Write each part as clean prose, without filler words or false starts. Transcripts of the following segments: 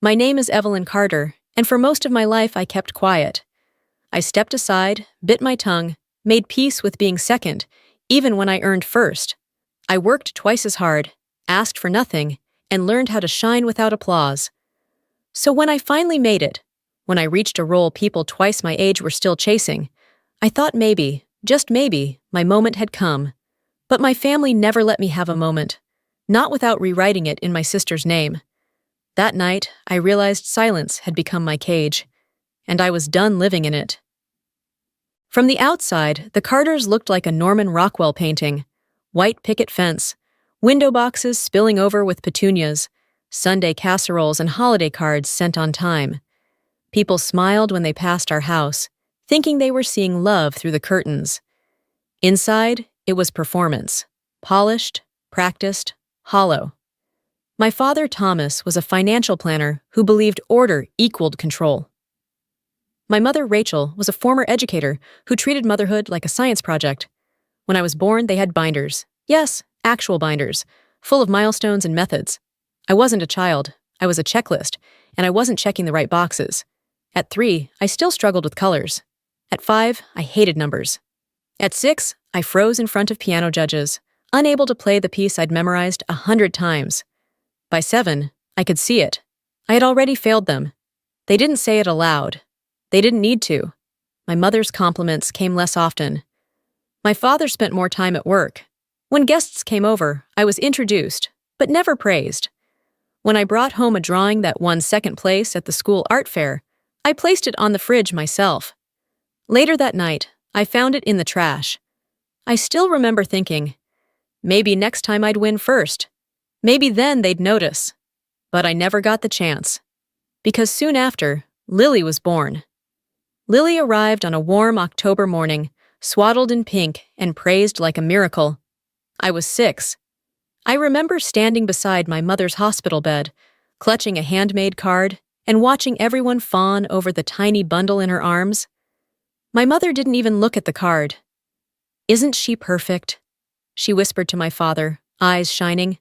My name is Evelyn Carter, and for most of my life I kept quiet. I stepped aside, bit my tongue, made peace with being second, even when I earned first. I worked twice as hard, asked for nothing, and learned how to shine without applause. So when I finally made it, when I reached a role people twice my age were still chasing, I thought maybe, just maybe, my moment had come. But my family never let me have a moment, not without rewriting it in my sister's name. That night, I realized silence had become my cage, and I was done living in it. From the outside, the Carters looked like a Norman Rockwell painting. White picket fence, window boxes spilling over with petunias, Sunday casseroles and holiday cards sent on time. People smiled when they passed our house, thinking they were seeing love through the curtains. Inside, it was performance. Polished, practiced, hollow. My father, Thomas, was a financial planner who believed order equaled control. My mother, Rachel, was a former educator who treated motherhood like a science project. When I was born, they had binders. Yes, actual binders, full of milestones and methods. I wasn't a child. I was a checklist, and I wasn't checking the right boxes. At 3, I still struggled with colors. At 5, I hated numbers. At 6, I froze in front of piano judges, unable to play the piece I'd memorized 100 times. By 7, I could see it. I had already failed them. They didn't say it aloud. They didn't need to. My mother's compliments came less often. My father spent more time at work. When guests came over, I was introduced, but never praised. When I brought home a drawing that won second place at the school art fair, I placed it on the fridge myself. Later that night, I found it in the trash. I still remember thinking, maybe next time I'd win first. Maybe then they'd notice. But I never got the chance. Because soon after, Lily was born. Lily arrived on a warm October morning, swaddled in pink and praised like a miracle. I was 6. I remember standing beside my mother's hospital bed, clutching a handmade card, and watching everyone fawn over the tiny bundle in her arms. My mother didn't even look at the card. "Isn't she perfect?" she whispered to my father, eyes shining.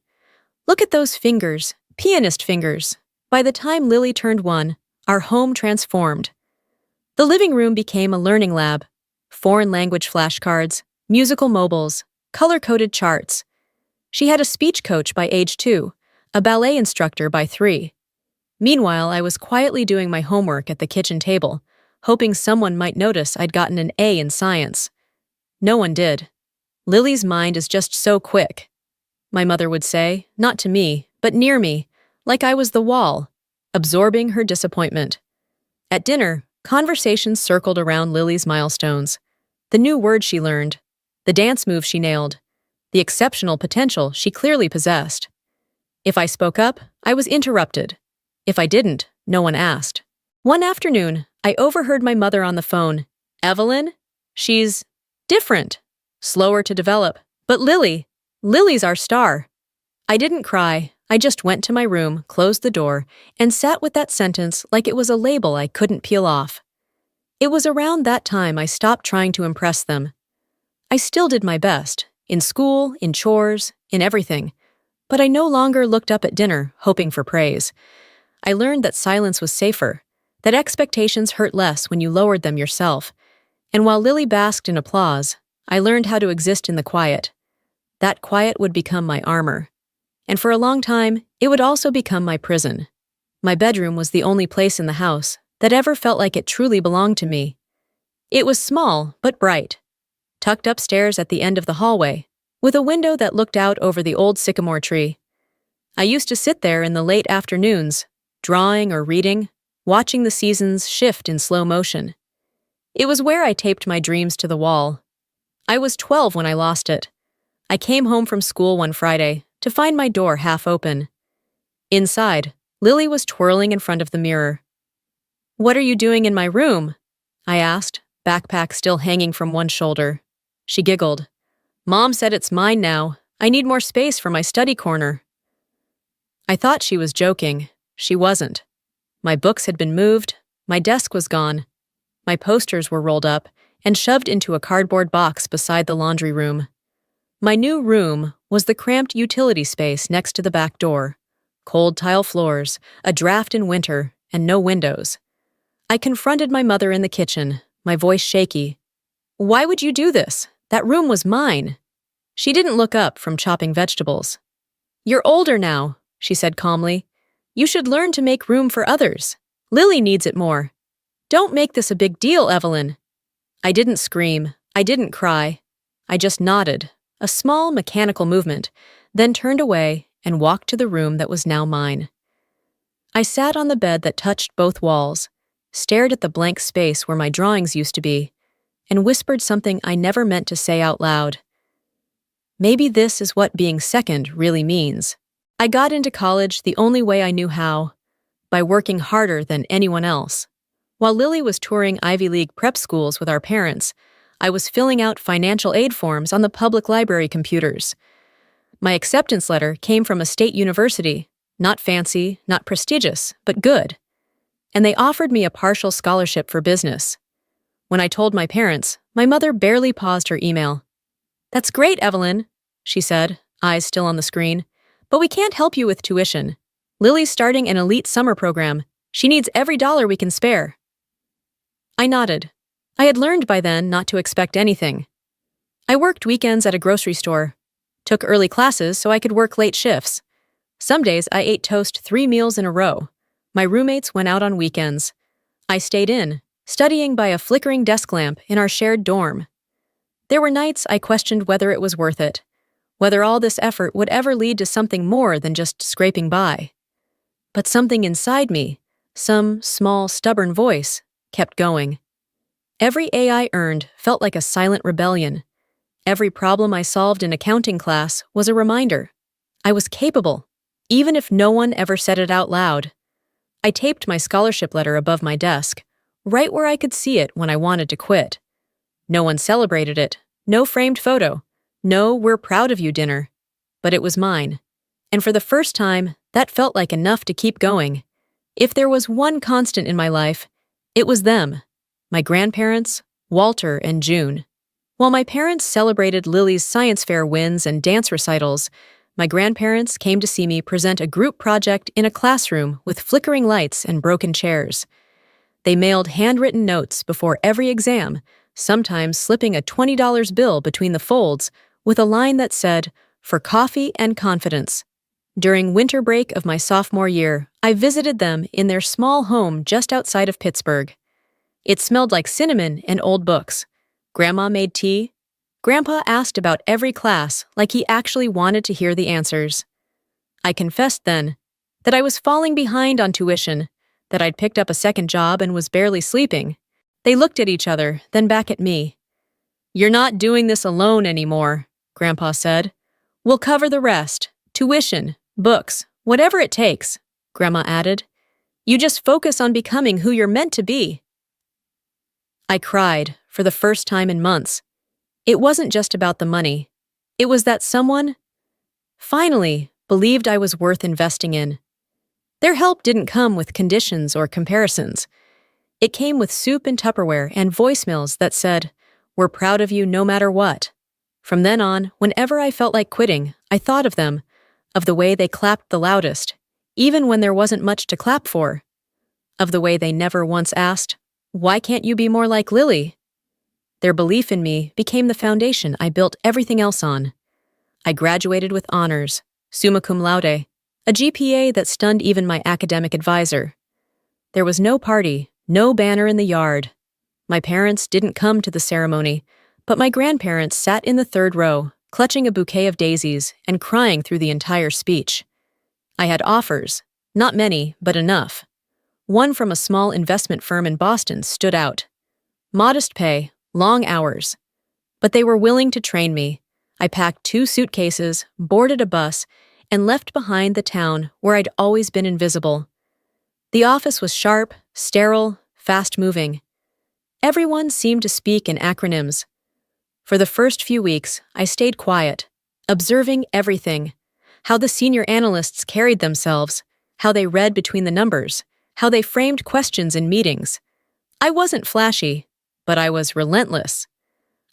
"Look at those fingers, pianist fingers." By the time Lily turned 1, our home transformed. The living room became a learning lab. Foreign language flashcards, musical mobiles, color-coded charts. She had a speech coach by age 2, a ballet instructor by 3. Meanwhile, I was quietly doing my homework at the kitchen table, hoping someone might notice I'd gotten an A in science. No one did. "Lily's mind is just so quick," my mother would say, not to me, but near me, like I was the wall, absorbing her disappointment. At dinner, conversations circled around Lily's milestones. The new word she learned, the dance move she nailed, the exceptional potential she clearly possessed. If I spoke up, I was interrupted. If I didn't, no one asked. One afternoon, I overheard my mother on the phone. "Evelyn? She's different, slower to develop. But Lily's our star." I didn't cry. I just went to my room, closed the door, and sat with that sentence like it was a label I couldn't peel off. It was around that time I stopped trying to impress them. I still did my best, in school, in chores, in everything. But I no longer looked up at dinner, hoping for praise. I learned that silence was safer, that expectations hurt less when you lowered them yourself. And while Lily basked in applause, I learned how to exist in the quiet. That quiet would become my armor. And for a long time, it would also become my prison. My bedroom was the only place in the house that ever felt like it truly belonged to me. It was small, but bright, tucked upstairs at the end of the hallway, with a window that looked out over the old sycamore tree. I used to sit there in the late afternoons, drawing or reading, watching the seasons shift in slow motion. It was where I taped my dreams to the wall. I was 12 when I lost it. I came home from school one Friday to find my door half open. Inside, Lily was twirling in front of the mirror. "What are you doing in my room?" I asked, backpack still hanging from one shoulder. She giggled. "Mom said it's mine now. I need more space for my study corner." I thought she was joking. She wasn't. My books had been moved, my desk was gone. My posters were rolled up and shoved into a cardboard box beside the laundry room. My new room was the cramped utility space next to the back door. cold tile floors, a draft in winter, and no windows. I confronted my mother in the kitchen, my voice shaky. "Why would you do this? That room was mine." She didn't look up from chopping vegetables. "You're older now," she said calmly. "You should learn to make room for others. Lily needs it more. Don't make this a big deal, Evelyn." I didn't scream. I didn't cry. I just nodded, a small mechanical movement, then turned away and walked to the room that was now mine. I sat on the bed that touched both walls, stared at the blank space where my drawings used to be, and whispered something I never meant to say out loud. Maybe this is what being second really means. I got into college the only way I knew how, by working harder than anyone else. While Lily was touring Ivy League prep schools with our parents, I was filling out financial aid forms on the public library computers. My acceptance letter came from a state university, not fancy, not prestigious, but good. And they offered me a partial scholarship for business. When I told my parents, my mother barely paused her email. "That's great, Evelyn," she said, eyes still on the screen. "But we can't help you with tuition. Lily's starting an elite summer program. She needs every dollar we can spare." I nodded. I had learned by then not to expect anything. I worked weekends at a grocery store, took early classes so I could work late shifts. Some days I ate toast 3 meals in a row. My roommates went out on weekends. I stayed in, studying by a flickering desk lamp in our shared dorm. There were nights I questioned whether it was worth it, whether all this effort would ever lead to something more than just scraping by. But something inside me, some small, stubborn voice, kept going. Every A I earned felt like a silent rebellion. Every problem I solved in accounting class was a reminder. I was capable, even if no one ever said it out loud. I taped my scholarship letter above my desk, right where I could see it when I wanted to quit. No one celebrated it, no framed photo, no "we're proud of you" dinner. But it was mine. And for the first time, that felt like enough to keep going. If there was one constant in my life, it was them. My grandparents, Walter and June. While my parents celebrated Lily's science fair wins and dance recitals, my grandparents came to see me present a group project in a classroom with flickering lights and broken chairs. They mailed handwritten notes before every exam, sometimes slipping a $20 bill between the folds with a line that said, "For coffee and confidence." During winter break of my sophomore year, I visited them in their small home just outside of Pittsburgh. It smelled like cinnamon and old books. Grandma made tea. Grandpa asked about every class like he actually wanted to hear the answers. I confessed then that I was falling behind on tuition, that I'd picked up a second job and was barely sleeping. They looked at each other, then back at me. "You're not doing this alone anymore," Grandpa said. "We'll cover the rest. Tuition, books, whatever it takes," Grandma added. "You just focus on becoming who you're meant to be." I cried for the first time in months. It wasn't just about the money. It was that someone, finally, believed I was worth investing in. Their help didn't come with conditions or comparisons. It came with soup and Tupperware and voicemails that said, "We're proud of you no matter what." From then on, whenever I felt like quitting, I thought of them, of the way they clapped the loudest, even when there wasn't much to clap for, of the way they never once asked, "Why can't you be more like Lily?" Their belief in me became the foundation I built everything else on. I graduated with honors, summa cum laude, a GPA that stunned even my academic advisor. There was no party, no banner in the yard. My parents didn't come to the ceremony, but my grandparents sat in the third row, clutching a bouquet of daisies and crying through the entire speech. I had offers, not many, but enough. One from a small investment firm in Boston stood out. Modest pay, long hours. But they were willing to train me. I packed 2 suitcases, boarded a bus, and left behind the town where I'd always been invisible. The office was sharp, sterile, fast-moving. Everyone seemed to speak in acronyms. For the first few weeks, I stayed quiet, observing everything. How the senior analysts carried themselves, how they read between the numbers, how they framed questions in meetings. I wasn't flashy, but I was relentless.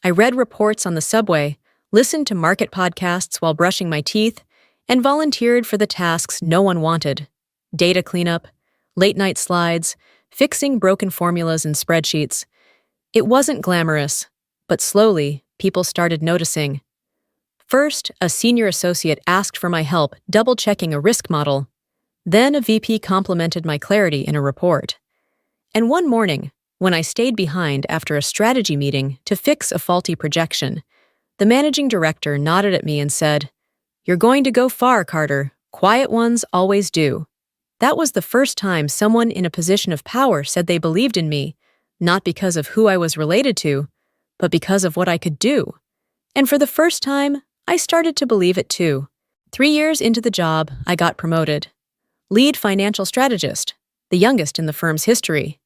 I read reports on the subway, listened to market podcasts while brushing my teeth, and volunteered for the tasks no one wanted: data cleanup, late-night slides, fixing broken formulas and spreadsheets. It wasn't glamorous, but slowly, people started noticing. First, a senior associate asked for my help double-checking a risk model. Then a VP complimented my clarity in a report. And one morning, when I stayed behind after a strategy meeting to fix a faulty projection, the managing director nodded at me and said, "You're going to go far, Carter. Quiet ones always do." That was the first time someone in a position of power said they believed in me, not because of who I was related to, but because of what I could do. And for the first time, I started to believe it too. 3 years into the job, I got promoted. Lead financial strategist, the youngest in the firm's history.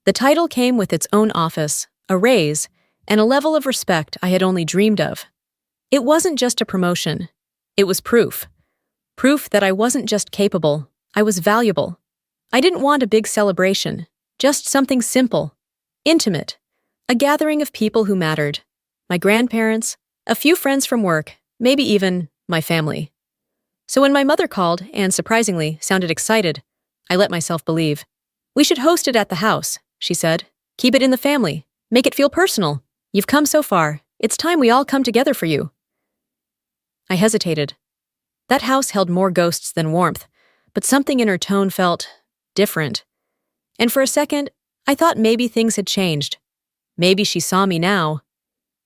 The title came with its own office, a raise, and a level of respect I had only dreamed of. It wasn't just a promotion. It was proof. Proof that I wasn't just capable, I was valuable. I didn't want a big celebration, just something simple, intimate, a gathering of people who mattered. My grandparents, a few friends from work, maybe even my family. So when my mother called and, surprisingly, sounded excited, I let myself believe. "We should host it at the house," she said. "Keep it in the family. Make it feel personal. You've come so far. It's time we all come together for you." I hesitated. That house held more ghosts than warmth, but something in her tone felt different. And for a second, I thought maybe things had changed. Maybe she saw me now.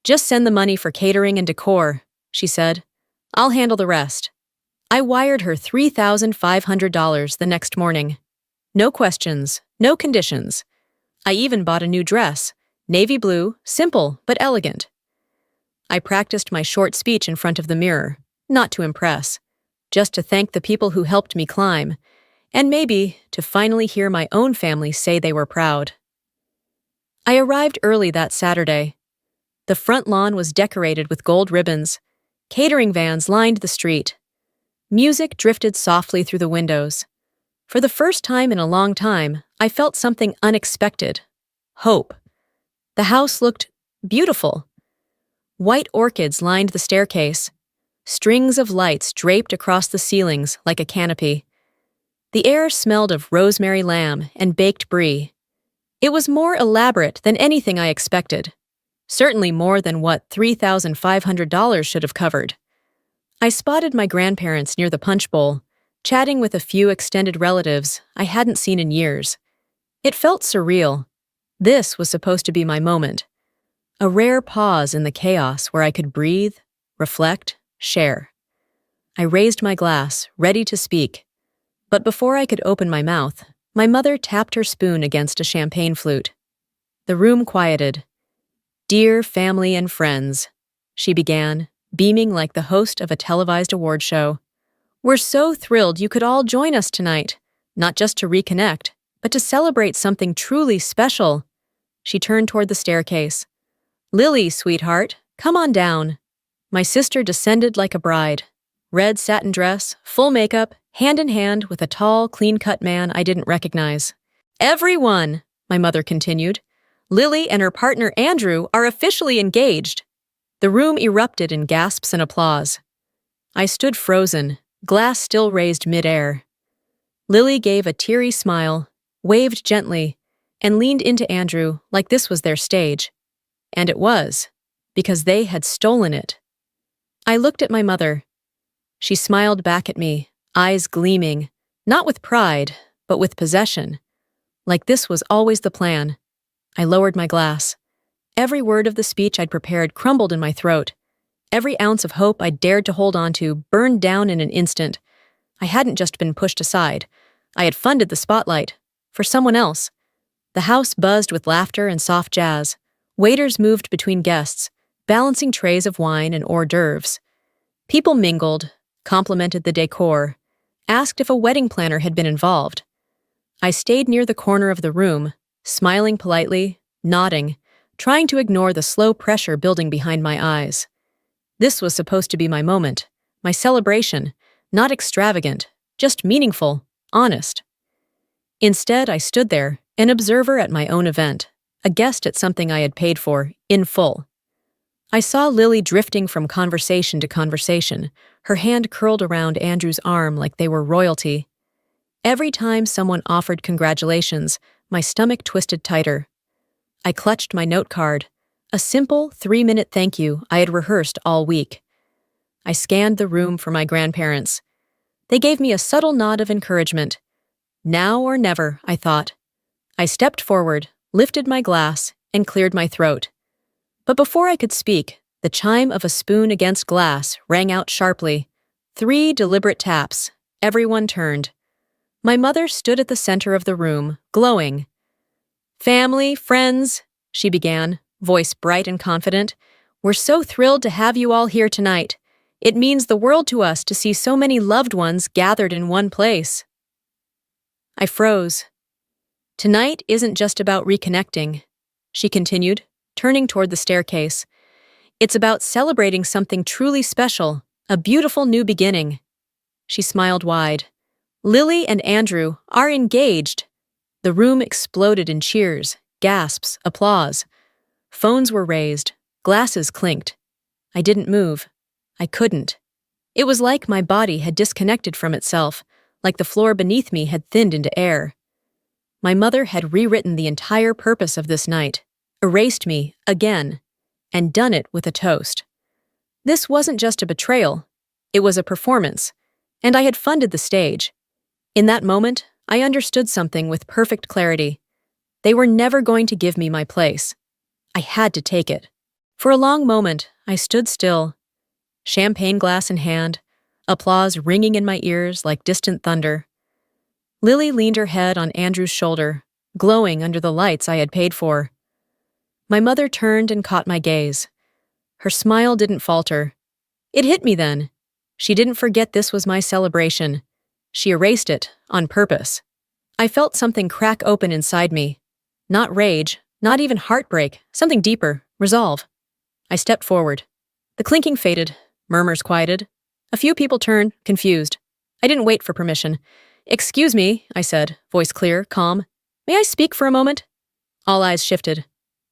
"Just send the money for catering and decor," she said. "I'll handle the rest." I wired her $3,500 the next morning. No questions, no conditions. I even bought a new dress, navy blue, simple but elegant. I practiced my short speech in front of the mirror, not to impress, just to thank the people who helped me climb, and maybe to finally hear my own family say they were proud. I arrived early that Saturday. The front lawn was decorated with gold ribbons. Catering vans lined the street. Music drifted softly through the windows. For the first time in a long time, I felt something unexpected. Hope. The house looked beautiful. White orchids lined the staircase. Strings of lights draped across the ceilings like a canopy. The air smelled of rosemary lamb and baked brie. It was more elaborate than anything I expected. Certainly more than what $3,500 should have covered. I spotted my grandparents near the punch bowl, chatting with a few extended relatives I hadn't seen in years. It felt surreal. This was supposed to be my moment. A rare pause in the chaos where I could breathe, reflect, share. I raised my glass, ready to speak. But before I could open my mouth, my mother tapped her spoon against a champagne flute. The room quieted. "Dear family and friends," she began, beaming like the host of a televised award show. "We're so thrilled you could all join us tonight, not just to reconnect, but to celebrate something truly special." She turned toward the staircase. "Lily, sweetheart, come on down." My sister descended like a bride. Red satin dress, full makeup, hand in hand with a tall, clean-cut man I didn't recognize. "Everyone," my mother continued, "Lily and her partner Andrew are officially engaged." The room erupted in gasps and applause. I stood frozen, glass still raised mid-air. Lily gave a teary smile, waved gently, and leaned into Andrew like this was their stage. And it was, because they had stolen it. I looked at my mother. She smiled back at me, eyes gleaming, not with pride, but with possession. Like this was always the plan. I lowered my glass. Every word of the speech I'd prepared crumbled in my throat. Every ounce of hope I'd dared to hold on to burned down in an instant. I hadn't just been pushed aside. I had funded the spotlight. For someone else. The house buzzed with laughter and soft jazz. Waiters moved between guests, balancing trays of wine and hors d'oeuvres. People mingled, complimented the decor, asked if a wedding planner had been involved. I stayed near the corner of the room, smiling politely, nodding, trying to ignore the slow pressure building behind my eyes. This was supposed to be my moment, my celebration, not extravagant, just meaningful, honest. Instead, I stood there, an observer at my own event, a guest at something I had paid for, in full. I saw Lily drifting from conversation to conversation, Her hand curled around Andrew's arm like they were royalty. Every time someone offered congratulations, my stomach twisted tighter. I clutched my note card, a simple 3-minute thank you I had rehearsed all week. I scanned the room for my grandparents. They gave me a subtle nod of encouragement. Now or never, I thought. I stepped forward, lifted my glass, and cleared my throat. But before I could speak, the chime of a spoon against glass rang out sharply. 3 deliberate taps. Everyone turned. My mother stood at the center of the room, glowing. "Family, friends," she began, voice bright and confident, "we're so thrilled to have you all here tonight. It means the world to us to see so many loved ones gathered in one place." I froze. "Tonight isn't just about reconnecting," she continued, turning toward the staircase. "It's about celebrating something truly special, a beautiful new beginning." She smiled wide. "Lily and Andrew are engaged." The room exploded in cheers, gasps, applause. Phones were raised, glasses clinked. I didn't move. I couldn't. It was like my body had disconnected from itself, like the floor beneath me had thinned into air. My mother had rewritten the entire purpose of this night, erased me, again, and done it with a toast. This wasn't just a betrayal, it was a performance, and I had funded the stage. In that moment, I understood something with perfect clarity. They were never going to give me my place. I had to take it. For a long moment, I stood still, champagne glass in hand, applause ringing in my ears like distant thunder. Lily leaned her head on Andrew's shoulder, glowing under the lights I had paid for. My mother turned and caught my gaze. Her smile didn't falter. It hit me then. She didn't forget this was my celebration. She erased it, on purpose. I felt something crack open inside me. Not rage, not even heartbreak, something deeper, resolve. I stepped forward. The clinking faded, murmurs quieted. A few people turned, confused. I didn't wait for permission. "Excuse me," I said, voice clear, calm. "May I speak for a moment?" All eyes shifted.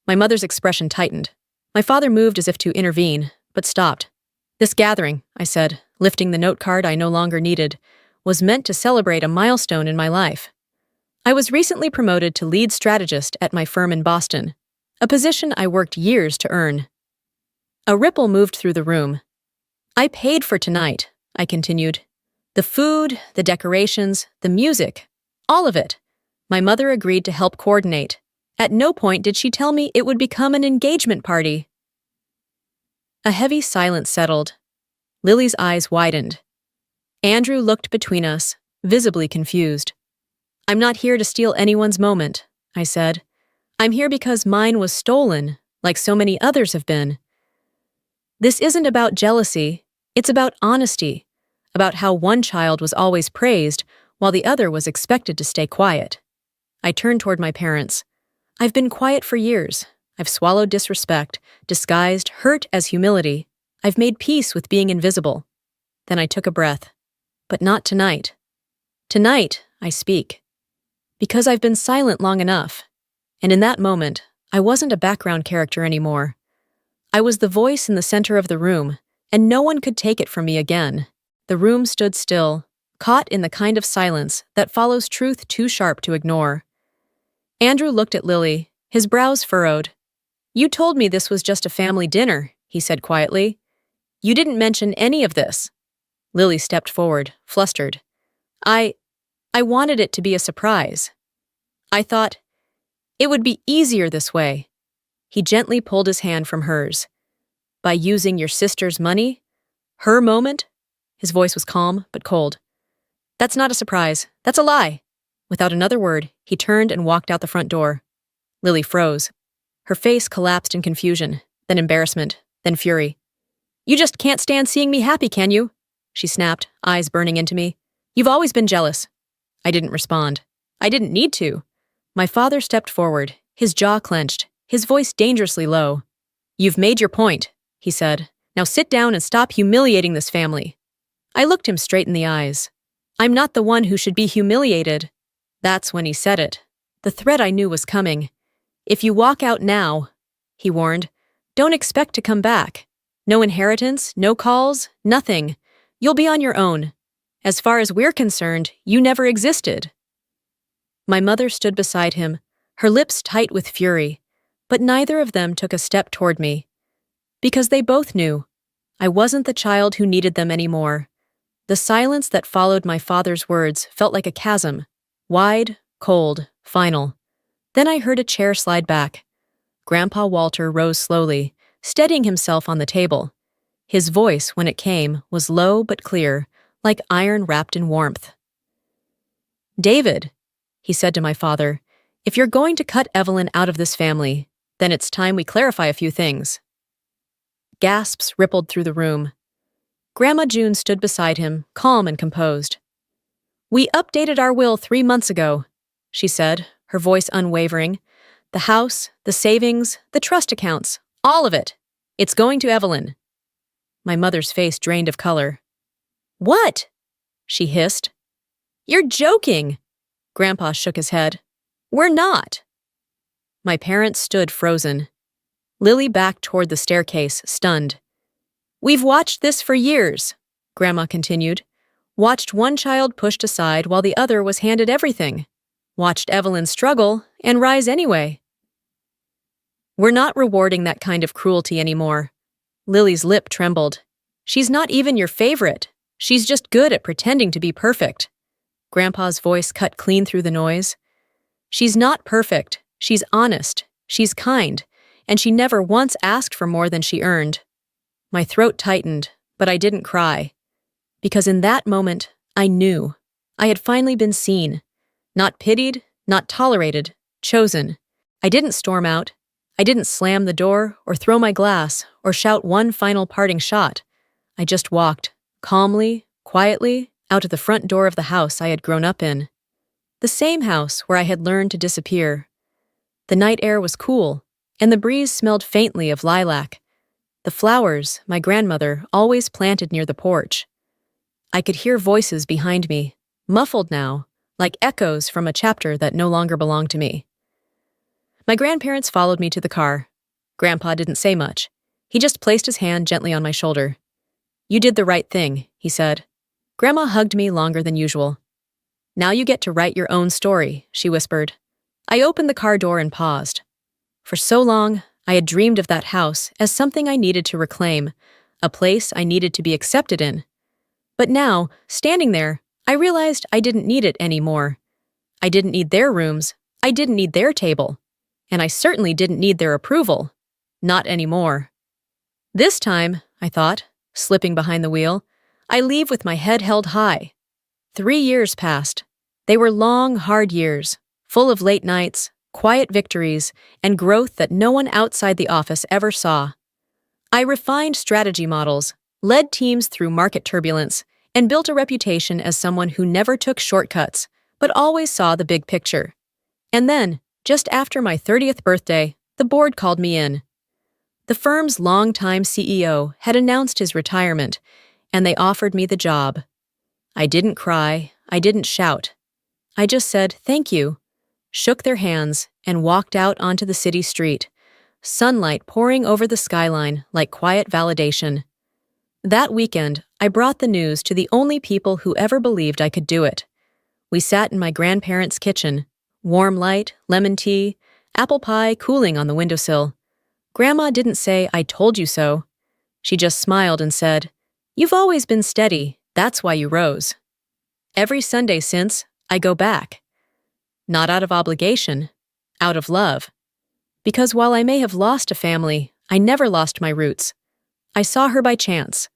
My mother's expression tightened. My father moved as if to intervene, but stopped. "This gathering," I said, lifting the note card I no longer needed, "was meant to celebrate a milestone in my life. I was recently promoted to lead strategist at my firm in Boston, a position I worked years to earn." A ripple moved through the room. "I paid for tonight," I continued. "The food, the decorations, the music, all of it." My mother agreed to help coordinate. At no point did she tell me it would become an engagement party. A heavy silence settled. Lily's eyes widened. Andrew looked between us, visibly confused. "I'm not here to steal anyone's moment," I said. "I'm here because mine was stolen, like so many others have been. This isn't about jealousy, it's about honesty, about how one child was always praised while the other was expected to stay quiet." I turned toward my parents. "I've been quiet for years. I've swallowed disrespect, disguised hurt as humility. I've made peace with being invisible." Then I took a breath. "But not tonight. Tonight, I speak. Because I've been silent long enough. And in that moment, I wasn't a background character anymore. I was the voice in the center of the room, and no one could take it from me again." The room stood still, caught in the kind of silence that follows truth too sharp to ignore. Andrew looked at Lily, his brows furrowed. "You told me this was just a family dinner," he said quietly. "You didn't mention any of this." Lily stepped forward, flustered. I wanted it to be a surprise. I thought, it would be easier this way." He gently pulled his hand from hers. "By using your sister's money? Her moment?" His voice was calm, but cold. "That's not a surprise. That's a lie." Without another word, he turned and walked out the front door. Lily froze. Her face collapsed in confusion, then embarrassment, then fury. "You just can't stand seeing me happy, can you?" she snapped, eyes burning into me. "You've always been jealous." I didn't respond. I didn't need to. My father stepped forward, his jaw clenched, his voice dangerously low. "You've made your point," he said. "Now sit down and stop humiliating this family." I looked him straight in the eyes. "I'm not the one who should be humiliated." That's when he said it. The threat I knew was coming. "If you walk out now," he warned, "don't expect to come back. No inheritance, no calls, nothing. You'll be on your own. As far as we're concerned, you never existed." My mother stood beside him, her lips tight with fury, but neither of them took a step toward me. Because they both knew I wasn't the child who needed them anymore. The silence that followed my father's words felt like a chasm, wide, cold, final. Then I heard a chair slide back. Grandpa Walter rose slowly, steadying himself on the table. His voice, when it came, was low but clear, like iron wrapped in warmth. "David," he said to my father, "if you're going to cut Evelyn out of this family, then it's time we clarify a few things." Gasps rippled through the room. Grandma June stood beside him, calm and composed. "We updated our will 3 months ago," she said, her voice unwavering. "The house, the savings, the trust accounts, all of it. It's going to Evelyn." My mother's face drained of color. "What?" she hissed. "You're joking." Grandpa shook his head. "We're not." My parents stood frozen. Lily backed toward the staircase, stunned. "We've watched this for years," Grandma continued. "Watched one child pushed aside while the other was handed everything. Watched Evelyn struggle and rise anyway." "We're not rewarding that kind of cruelty anymore." Lily's lip trembled. "She's not even your favorite. She's just good at pretending to be perfect." Grandpa's voice cut clean through the noise. "She's not perfect. She's honest. She's kind. And she never once asked for more than she earned." My throat tightened, but I didn't cry. Because in that moment, I knew. I had finally been seen. Not pitied, not tolerated, chosen. I didn't storm out. I didn't slam the door or throw my glass or shout one final parting shot. I just walked, calmly, quietly, out of the front door of the house I had grown up in. The same house where I had learned to disappear. The night air was cool, and the breeze smelled faintly of lilac. The flowers my grandmother always planted near the porch. I could hear voices behind me, muffled now, like echoes from a chapter that no longer belonged to me. My grandparents followed me to the car. Grandpa didn't say much. He just placed his hand gently on my shoulder. "You did the right thing," he said. Grandma hugged me longer than usual. "Now you get to write your own story," she whispered. I opened the car door and paused. For so long, I had dreamed of that house as something I needed to reclaim, a place I needed to be accepted in. But now, standing there, I realized I didn't need it anymore. I didn't need their rooms, I didn't need their table, and I certainly didn't need their approval. Not anymore. This time, I thought, slipping behind the wheel, I leave with my head held high. 3 years passed. They were long, hard years, full of late nights, quiet victories, and growth that no one outside the office ever saw. I refined strategy models, led teams through market turbulence, and built a reputation as someone who never took shortcuts, but always saw the big picture. And then, just after my 30th birthday, the board called me in. The firm's longtime CEO had announced his retirement, and they offered me the job. I didn't cry, I didn't shout. I just said, "Thank you," shook their hands, and walked out onto the city street, sunlight pouring over the skyline like quiet validation. That weekend, I brought the news to the only people who ever believed I could do it. We sat in my grandparents' kitchen, warm light, lemon tea, apple pie cooling on the windowsill. Grandma didn't say, "I told you so." She just smiled and said, "You've always been steady, that's why you rose." Every Sunday since, I go back. Not out of obligation, out of love. Because while I may have lost a family, I never lost my roots. I saw her by chance.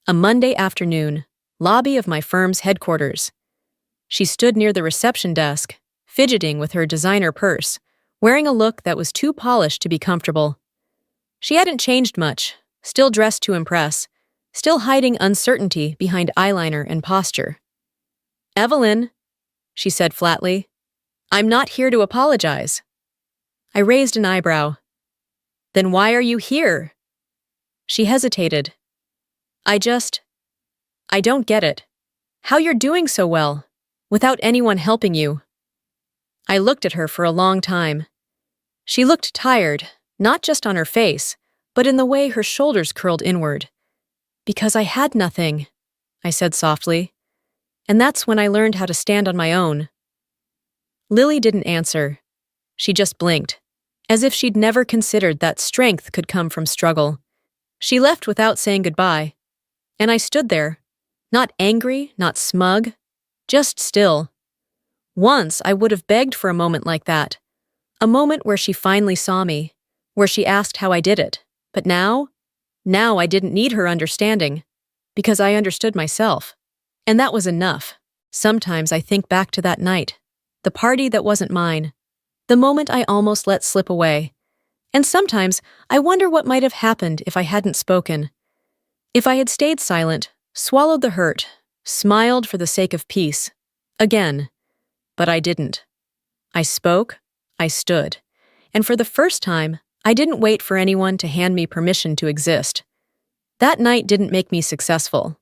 A Monday afternoon, lobby of my firm's headquarters. She stood near the reception desk, fidgeting with her designer purse, wearing a look that was too polished to be comfortable. She hadn't changed much, still dressed to impress, still hiding uncertainty behind eyeliner and posture. "Evelyn," she said flatly, "I'm not here to apologize." I raised an eyebrow. "Then why are you here?" She hesitated. I don't get it. How you're doing so well, without anyone helping you." I looked at her for a long time. She looked tired, not just on her face, but in the way her shoulders curled inward. Because I had nothing. I said softly. And that's when I learned how to stand on my own. Lily didn't answer. She just blinked, as if she'd never considered that strength could come from struggle. She left without saying goodbye, and I stood there, not angry, not smug, just still. Once I would have begged for a moment like that, a moment where she finally saw me, where she asked how I did it. But now I didn't need her understanding, because I understood myself. And that was enough. Sometimes I think back to that night, the party that wasn't mine, the moment I almost let slip away. And sometimes I wonder what might have happened if I hadn't spoken. If I had stayed silent, swallowed the hurt, smiled for the sake of peace. Again. But I didn't. I spoke, I stood. And for the first time, I didn't wait for anyone to hand me permission to exist. That night didn't make me successful.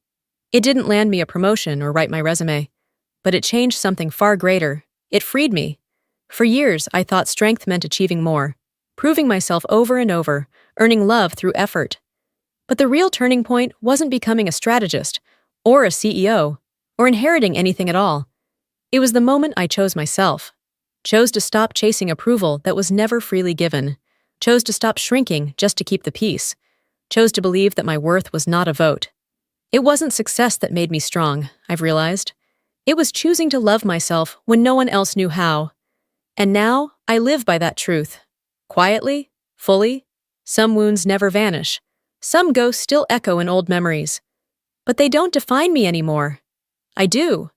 It didn't land me a promotion or write my resume. But it changed something far greater. It freed me. For years, I thought strength meant achieving more, proving myself over and over, earning love through effort. But the real turning point wasn't becoming a strategist, or a CEO, or inheriting anything at all. It was the moment I chose myself. Chose to stop chasing approval that was never freely given. Chose to stop shrinking just to keep the peace. Chose to believe that my worth was not a vote. It wasn't success that made me strong, I've realized. It was choosing to love myself when no one else knew how. And now, I live by that truth. Quietly, fully. Some wounds never vanish. Some ghosts still echo in old memories. But they don't define me anymore. I do.